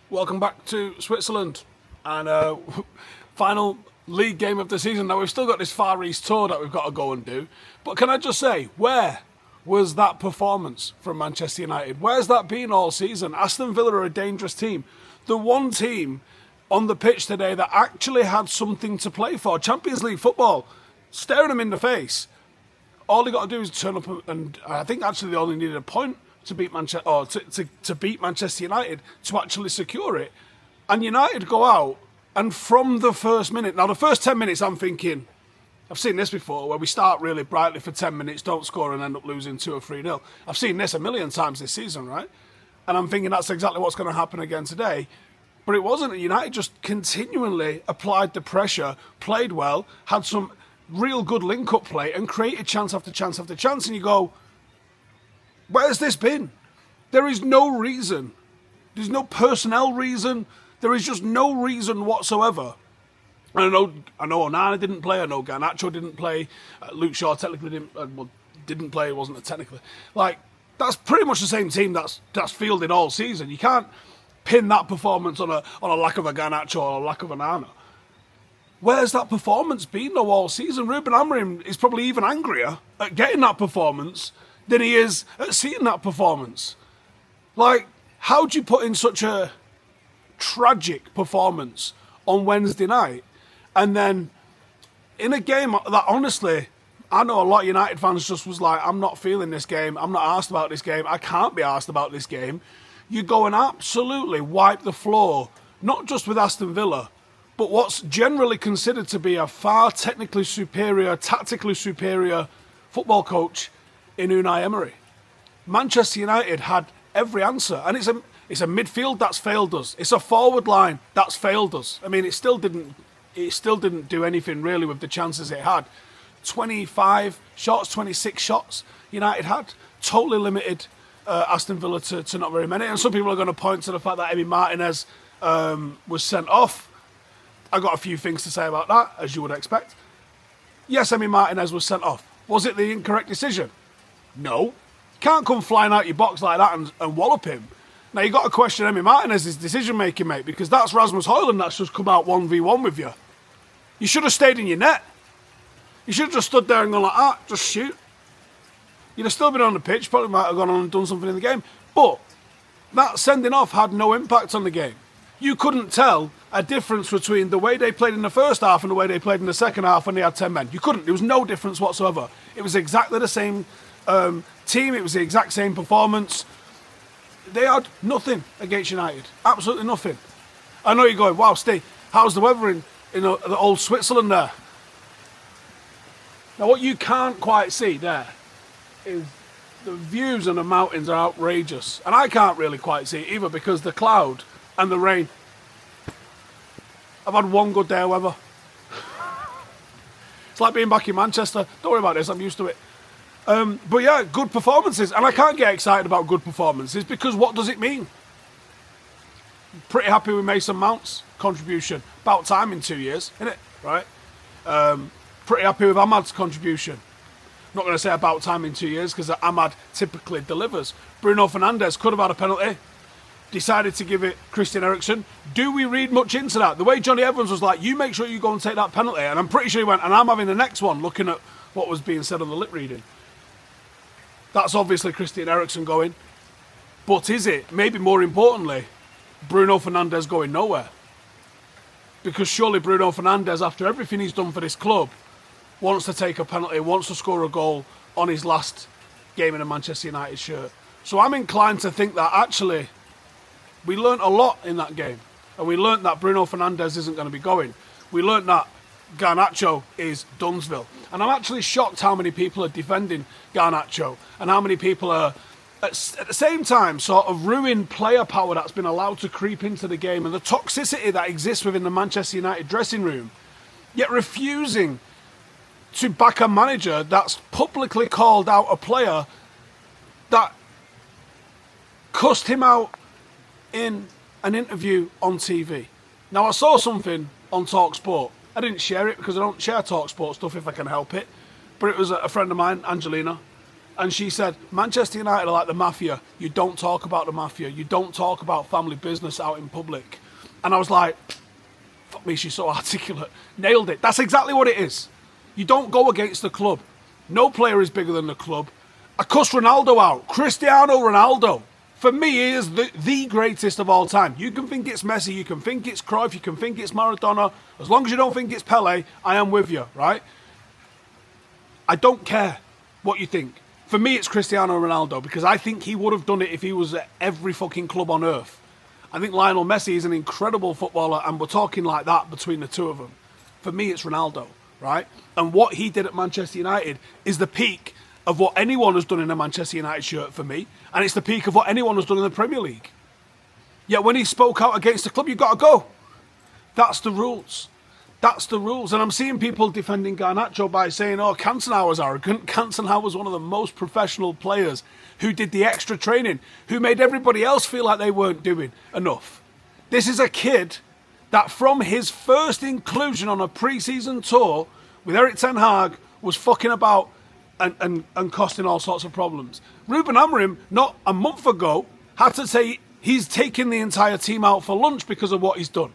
Welcome back to Switzerland and final league game of the season. Now we've still got this Far East tour that we've got to go and do, but can I just say, where was that performance from Manchester United? Where's that been all season? Aston Villa are a dangerous team. The one team on the pitch today that actually had something to play for, Champions League football, staring them in the face. All they got to do is turn up, and I think actually they only needed a point to beat Manchester, or to beat Manchester United to actually secure it. And United go out, and from the first minute, now the first 10 minutes I'm thinking, I've seen this before, where we start really brightly for 10 minutes, don't score and end up losing 2 or 3-0. I've seen this a million times this season, right? And I'm thinking that's exactly what's going to happen again today. But it wasn't. United just continually applied the pressure, played well, had some real good link-up play, and created chance after chance after chance. And you go, where's this been? There is no reason. There's no personnel reason. There is just no reason whatsoever. And I know Onana didn't play. I know Garnacho didn't play. Luke Shaw technically didn't play. It wasn't technically. That's pretty much the same team that's fielded all season. You can't pin that performance on a lack of a Garnacho or a lack of an Onana. Where's that performance been though all season? Ruben Amorim is probably even angrier at getting that performance than he is at seeing that performance. How do you put in such a tragic performance on Wednesday night, and then in a game that honestly, I know a lot of United fans just was like, I'm not feeling this game, I'm not arsed about this game, I can't be arsed about this game. You go and absolutely wipe the floor, not just with Aston Villa, but what's generally considered to be a far technically superior, tactically superior football coach in Unai Emery. Manchester United had every answer, and it's a midfield that's failed us. It's a forward line that's failed us. I mean, it still didn't do anything really with the chances it had. 25 shots, 26 shots United had, totally limited Aston Villa to not very many. And some people are going to point to the fact that Emi Martinez was sent off. I got a few things to say about that, as you would expect. Yes, Emi Martinez was sent off. Was it the incorrect decision? No. You can't come flying out your box like that and wallop him. Now, you got to question Emi Martinez's decision-making, mate, because that's Rasmus Højlund that's just come out 1v1 with you. You should have stayed in your net. You should have just stood there and gone like that, just shoot. You'd have still been on the pitch, probably might have gone on and done something in the game. But that sending off had no impact on the game. You couldn't tell a difference between the way they played in the first half and the way they played in the second half when they had 10 men. You couldn't. There was no difference whatsoever. It was exactly the same team. It was the exact same performance. They had nothing against United. Absolutely nothing. I know you're going, wow, Steve, how's the weather in the old Switzerland there? Now, what you can't quite see there is the views and the mountains are outrageous. And I can't really quite see it either because the cloud and the rain. I've had one good day of weather. It's like being back in Manchester. Don't worry about this, I'm used to it. But yeah, good performances. And I can't get excited about good performances because what does it mean? Pretty happy with Mason Mount's contribution. About time in 2 years, isn't it? Right? Pretty happy with Ahmad's contribution. I'm not going to say about time in 2 years because Ahmad typically delivers. Bruno Fernandes could have had a penalty. Decided to give it Christian Eriksen. Do we read much into that? The way Johnny Evans was like, you make sure you go and take that penalty. And I'm pretty sure he went, and I'm having the next one, looking at what was being said on the lip reading. That's obviously Christian Eriksen going. But is it, maybe more importantly, Bruno Fernandes going nowhere? Because surely Bruno Fernandes, after everything he's done for this club, wants to take a penalty, wants to score a goal on his last game in a Manchester United shirt. So I'm inclined to think that actually we learnt a lot in that game. And we learnt that Bruno Fernandes isn't going to be going. We learnt that Garnacho is Dunsville. And I'm actually shocked how many people are defending Garnacho and how many people are, at the same time, sort of ruin player power that's been allowed to creep into the game and the toxicity that exists within the Manchester United dressing room, yet refusing to back a manager that's publicly called out a player that cussed him out in an interview on TV. Now, I saw something on TalkSport. I didn't share it because I don't share TalkSport stuff if I can help it. But it was a friend of mine, Angelina, And she said, Manchester United are like the mafia. You don't talk about the mafia. You don't talk about family business out in public. And I was like, fuck me, she's so articulate. Nailed it. That's exactly what it is. You don't go against the club. No player is bigger than the club. I cussed Ronaldo out. Cristiano Ronaldo. For me, he is the greatest of all time. You can think it's Messi, you can think it's Cruyff, you can think it's Maradona. As long as you don't think it's Pele, I am with you, right? I don't care what you think. For me, it's Cristiano Ronaldo, because I think he would have done it if he was at every fucking club on earth. I think Lionel Messi is an incredible footballer, and we're talking like that between the two of them. For me, it's Ronaldo, right? And what he did at Manchester United is the peak of what anyone has done in a Manchester United shirt for me, and it's the peak of what anyone has done in the Premier League. Yet when he spoke out against the club, you've got to go. That's the rules. That's the rules. And I'm seeing people defending Garnacho by saying, oh, Cantona was arrogant. Cantona was one of the most professional players who did the extra training, who made everybody else feel like they weren't doing enough. This is a kid that from his first inclusion on a pre-season tour with Erik Ten Hag was fucking about and costing all sorts of problems. Ruben Amorim, not a month ago, had to say he's taken the entire team out for lunch because of what he's done.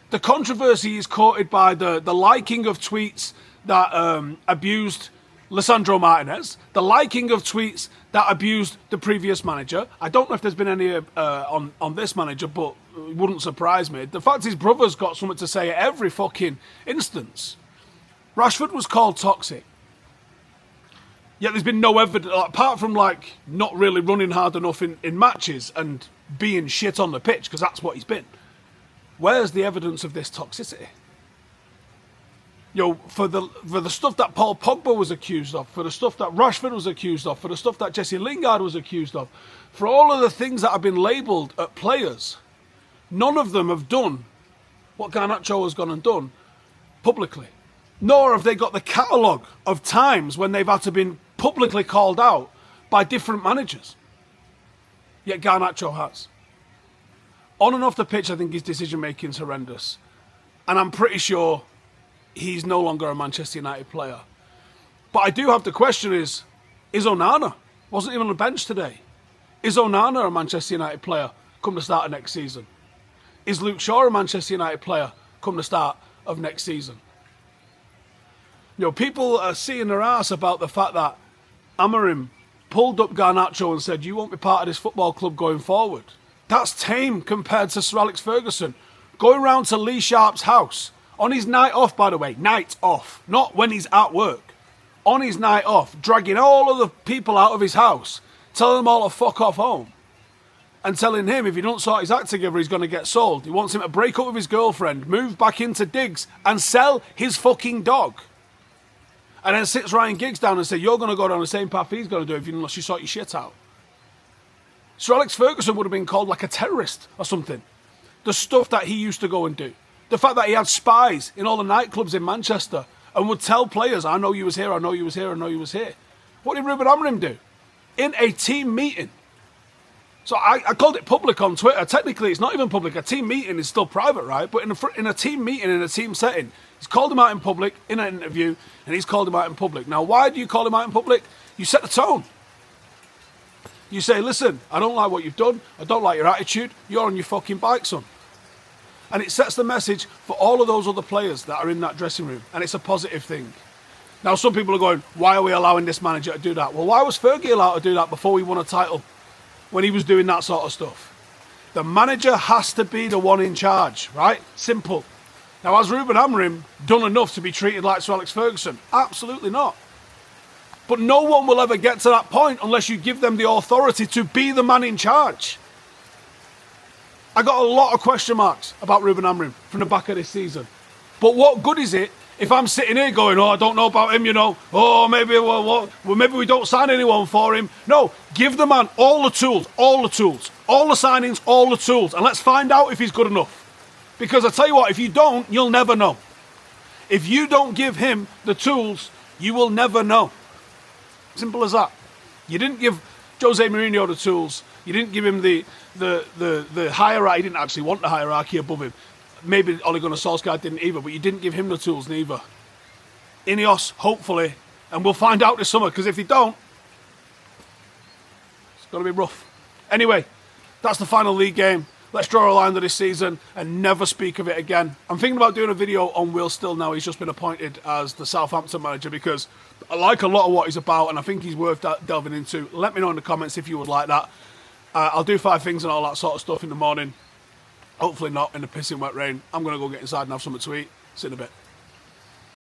The controversy is courted by the liking of tweets that abused Lisandro Martinez, the liking of tweets that abused the previous manager. I don't know if there's been any on this manager, but it wouldn't surprise me. The fact his brother's got something to say at every fucking instance. Rashford was called toxic. Yet there's been no evidence, apart from like not really running hard enough in matches and being shit on the pitch, because that's what he's been. Where's the evidence of this toxicity? You know, for the stuff that Paul Pogba was accused of, for the stuff that Rashford was accused of, for the stuff that Jesse Lingard was accused of, for all of the things that have been labelled at players, none of them have done what Garnacho has gone and done publicly. Nor have they got the catalogue of times when they've had to been publicly called out by different managers. Yet Garnacho has. On and off the pitch, I think his decision-making is horrendous. And I'm pretty sure he's no longer a Manchester United player. But I do have the question is Onana? Wasn't even on the bench today. Is Onana a Manchester United player come the start of next season? Is Luke Shaw a Manchester United player come the start of next season? You know, people are seeing their ass about the fact that Amorim pulled up Garnacho and said, you won't be part of this football club going forward. That's tame compared to Sir Alex Ferguson. Going round to Lee Sharp's house, on his night off, by the way, night off, not when he's at work, on his night off, dragging all of the people out of his house, telling them all to fuck off home, and telling him if he don't sort his act together, he's going to get sold. He wants him to break up with his girlfriend, move back into digs, and sell his fucking dog. And then sits Ryan Giggs down and says, you're going to go down the same path he's going to do unless you sort your shit out. Sir Alex Ferguson would have been called like a terrorist or something. The stuff that he used to go and do. The fact that he had spies in all the nightclubs in Manchester and would tell players, I know you was here, I know you was here, I know you was here. What did Ruben Amorim do? In a team meeting. So I called it public on Twitter. Technically, it's not even public. A team meeting is still private, right? But in a team meeting, in a team setting, he's called him out in public in an interview, and he's called him out in public. Now, why do you call him out in public? You set the tone. You say, listen, I don't like what you've done. I don't like your attitude. You're on your fucking bike, son. And it sets the message for all of those other players that are in that dressing room. And it's a positive thing. Now, some people are going, why are we allowing this manager to do that? Well, why was Fergie allowed to do that before we won a title? When he was doing that sort of stuff. The manager has to be the one in charge, right? Simple. Now, has Ruben Amorim done enough to be treated like Sir Alex Ferguson? Absolutely not. But no one will ever get to that point unless you give them the authority to be the man in charge. I got a lot of question marks about Ruben Amorim from the back of this season. But what good is it if I'm sitting here going, oh, I don't know about him, you know. Oh, maybe maybe we don't sign anyone for him. No, give the man all the tools, all the signings, all the tools. And let's find out if he's good enough. Because I tell you what, if you don't, you'll never know. If you don't give him the tools, you will never know. Simple as that. You didn't give Jose Mourinho the tools. You didn't give him the hierarchy. He didn't actually want the hierarchy above him. Maybe Ole Gunnar Solskjaer didn't either, but you didn't give him the tools neither. Ineos, hopefully, and we'll find out this summer, because if they don't, Going to be rough. Anyway, that's the final league game. Let's draw a line under this season and never speak of it again. I'm thinking about doing a video on Will Still now. He's just been appointed as the Southampton manager because I like a lot of what he's about and I think he's worth delving into. Let me know in the comments if you would like that. I'll do 5 things and all that sort of stuff in the morning. Hopefully not in the pissing wet rain. I'm going to go get inside and have something to eat. See you in a bit.